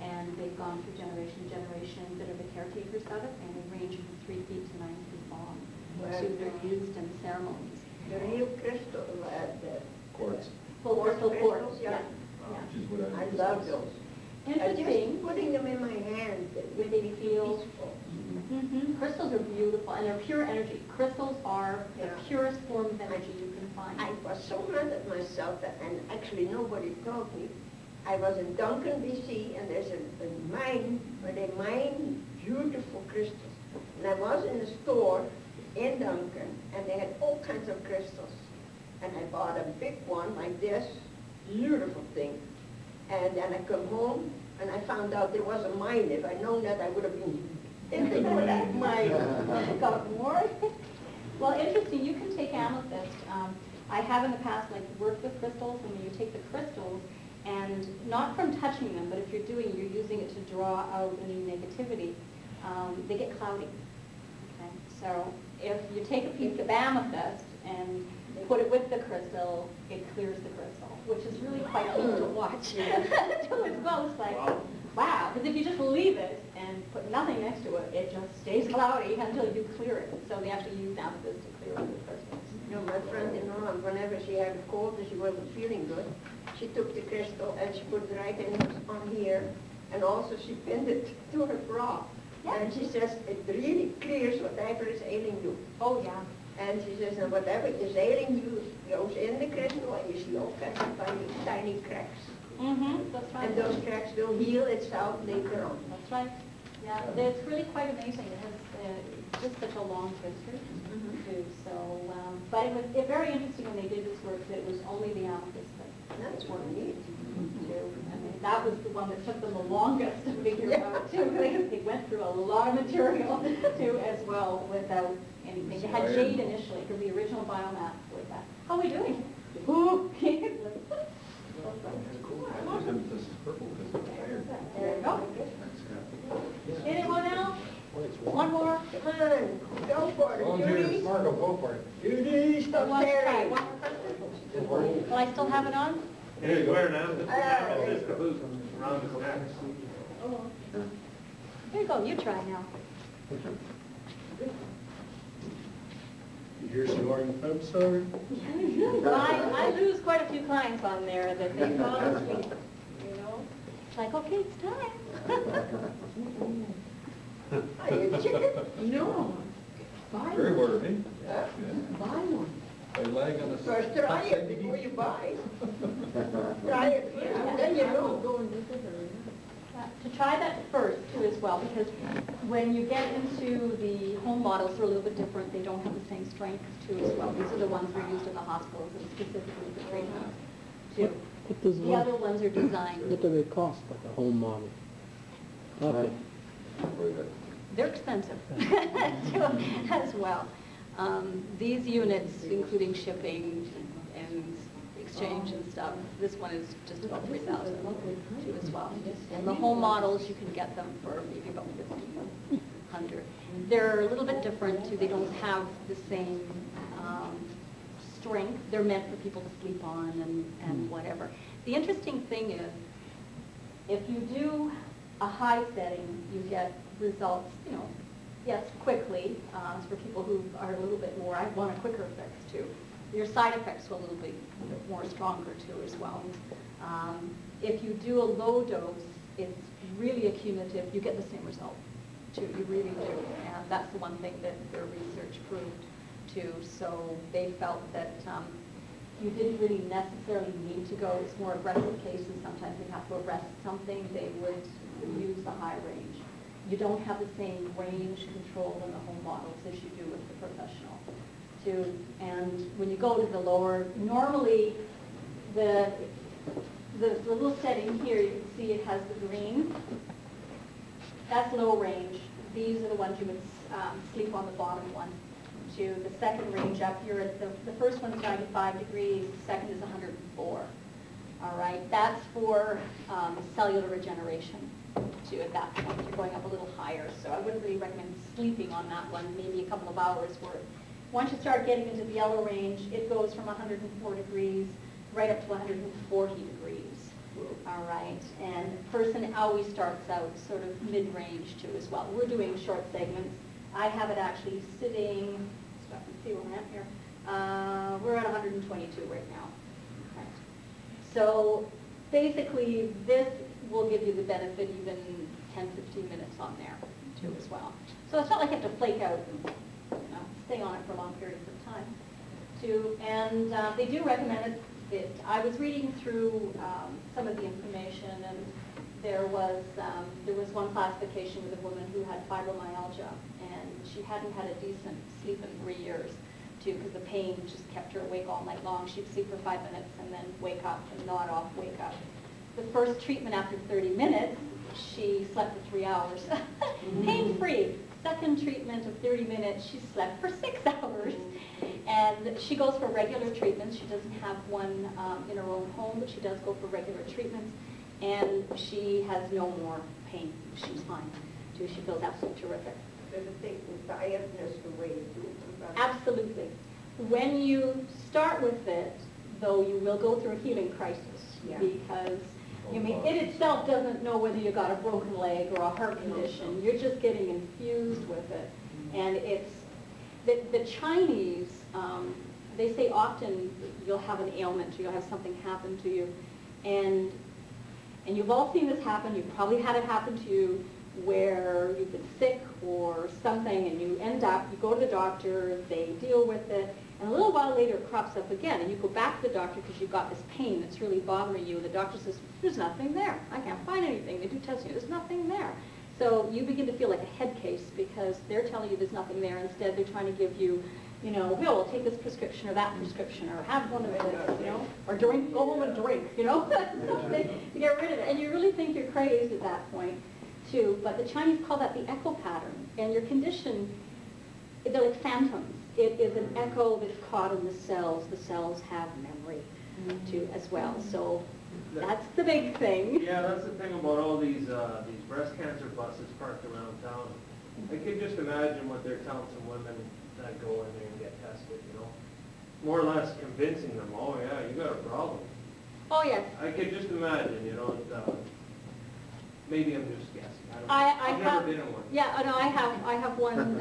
and they've gone through generation to generation that are the caretakers of it, and they range from 3 feet to 9 feet long. So they're used in ceremonies. The real crystal, Quartz. Full crystal quartz, yeah. Which is what I love those. Interesting. Just putting them in my hand, It makes me feel peaceful. Crystals are beautiful, and they're pure energy. Crystals are the purest form of energy you can find. I was so mad at myself, and actually nobody told me. I was in Duncan, BC, and there's a mine where they mine beautiful crystals. And I was in a store in Duncan, and they had all kinds of crystals. And I bought a big one like this, beautiful thing. And then I come home, and I found out there was a mine. If I'd known that, I would have been in that mine. Got more? Well, interesting. You can take amethyst. I have in the past worked with crystals, and when you take the crystals, and not from touching them, but if you're using it to draw out any negativity, they get cloudy. Okay? So if you take a piece of amethyst and put it with the crystal, it clears the crystal, which is really quite neat to watch. So it's both wow, because if you just leave it and put nothing next to it, it just stays cloudy until you clear it. So they actually use amethyst to clear the crystals. You know, my friend-in-law, whenever she had a cold and she wasn't feeling good, she took the crystal and she put it right in on here, and also she pinned it to her bra. Yeah. And she says it really clears whatever is ailing you. Oh, yeah. And she says, and whatever is ailing you goes in the crystal, and you see all kinds of tiny cracks. That's right. And those cracks will heal itself later on. That's right. Yeah, it's really quite amazing. It has just such a long history, too. So, but it was very interesting when they did this work that it was only the amethyst that That's what we need. too. I mean, that was the one that took them the longest to figure out, too. They went through a lot of material, too, as well, without anything. They had jade initially, because the original biomass was that. How are we doing? This is purple because it's iron. There you go. Anyone else? One more. Come on, go for it, Judy. Margo, go for it. Judy, stop staring. One more person? Will I still have it on? Here you go. Where now? This is Amethyst caboose around the neck. Here you go. You try now. You hear snoring? I'm sorry. I lose quite a few clients on there that they fall asleep. You know, it's like, okay, it's time. Are you a chicken? No. Very worthy. Yeah. Buy one. Are you laying on the First try it before you buy. Try it first, then you know. To try that first, too, as well, because when you get into the home models, they're a little bit different. They don't have the same strength, too, as well. These are the ones that are used in the hospitals and specifically for treatment, too. What does The other ones are designed. What do they cost, like a home model? Okay. They're expensive, too, as well. These units, including shipping and exchange and stuff, this one is just about $3,000 too as well. And the home models, you can get them for maybe about $1,500. They're a little bit different too. They don't have the same strength. They're meant for people to sleep on and whatever. The interesting thing is, if you do a high setting, you get results, you know, yes, quickly. For people who are a little bit more, I want a quicker effects too. Your side effects are a little bit more stronger too as well. If you do a low dose, it's really accumulative. You get the same result too. You really do. And that's the one thing that their research proved too. So they felt that you didn't really necessarily need to go. It's more aggressive cases. Sometimes they have to arrest something. They would use the high range. You don't have the same range control in the home models as you do with the professional. And when you go to the lower, normally the little setting here, you can see it has the green. That's low range. These are the ones you would sleep on the bottom one. To the second range up here, the first one's 95 degrees, the second is 104. All right, that's for cellular regeneration. At that point, you're going up a little higher, so I wouldn't really recommend sleeping on that one, maybe a couple of hours worth. Once you start getting into the yellow range, it goes from 104 degrees right up to 140 degrees. All right, and person always starts out sort of mid-range too as well. We're doing short segments. I have it actually sitting, stop and see where I'm at here. We're at 122 right now. Okay. So basically this will give you the benefit even 10, 15 minutes on there too as well. So it's not like you have to flake out and stay on it for long periods of time too. And they do recommend it. I was reading through some of the information, and there was one classification with a woman who had fibromyalgia, and she hadn't had a decent sleep in 3 years too, because the pain just kept her awake all night long. She'd sleep for 5 minutes and then wake up and nod off, wake up. The first treatment after 30 minutes, she slept for 3 hours, pain-free. Second treatment of 30 minutes, she slept for 6 hours. And she goes for regular treatments. She doesn't have one in her own home, but she does go for regular treatments. And she has no more pain. She's fine, too. She feels absolutely terrific. Does it take the tiredness away too? Absolutely. When you start with it, though, you will go through a healing crisis. Yeah. Because I mean, it itself doesn't know whether you got a broken leg or a heart condition. You're just getting infused with it. And it's, the Chinese, they say often you'll have an ailment, or you'll have something happen to you. And you've all seen this happen. You've probably had it happen to you where you've been sick or something, and you end up, you go to the doctor, they deal with it, and a little while later it crops up again, and you go back to the doctor because you've got this pain that's really bothering you, and the doctor says, there's nothing there. I can't find anything. They do testing. There's nothing there. So you begin to feel like a head case because they're telling you there's nothing there. Instead, they're trying to give you, we'll take this prescription or that prescription, or have one of this, or drink, go home and drink, something to get rid of it. And you really think you're crazed at that point, too. But the Chinese call that the echo pattern. And your condition, they're like phantoms. It is an echo that's caught in the cells. The cells have memory, too, as well. So that's the big thing. Yeah, that's the thing about all these breast cancer buses parked around town. I can just imagine what they're telling some women that go in there and get tested, more or less convincing them, oh yeah, you got a problem. Oh, yes. I could just imagine, maybe I'm just guessing. I've never been in one. Yeah, no, I have one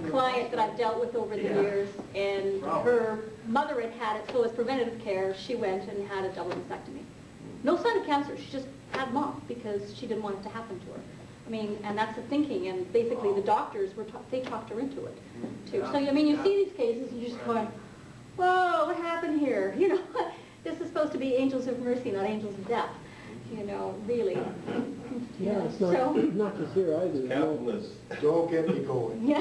client that I've dealt with over the years, and her mother had it, so as preventative care, she went and had a double mastectomy. No sign of cancer, she just had them off because she didn't want it to happen to her. I mean, and that's the thinking, and basically the doctors, they talked her into it, too. So, I mean, you see these cases, and you're just going, whoa, what happened here? This is supposed to be angels of mercy, not angels of death. Really. Yeah, it's not just here either. Countless. Don't get me going. Yeah.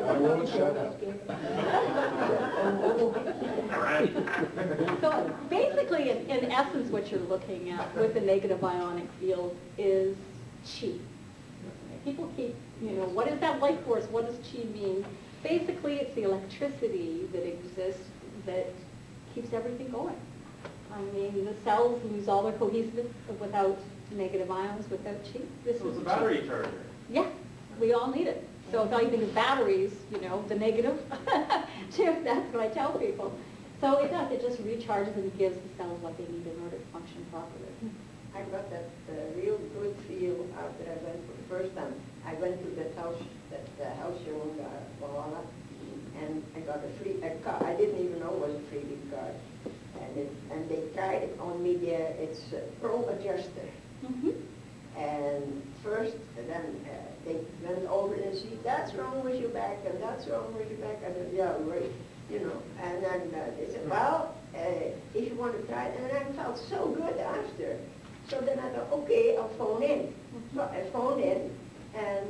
I won't shut up. So basically, in essence, what you're looking at with the negative ionic field is chi. People keep, what is that life force? What does chi mean? Basically, it's the electricity that exists that keeps everything going. I mean, the cells lose all their cohesiveness without negative ions, without chi. So it's a battery charger. Yeah, we all need it. So if all you think of batteries, the negative, too, that's what I tell people. So it does, it just recharges and gives the cells what they need in order to function properly. I got that real good feel after I went for the first time. I went to that house show in Valhalla, and I got a card. I didn't even know it was a freebie card. And they tried it on me there. It's a Pro Adjuster. And first, then they went over and said, that's wrong with your back, and that's wrong with your back. I said, yeah, right, And then they said, well, if you want to try it. And I felt so good after. So then I thought, okay, I'll phone in. So I phoned in, and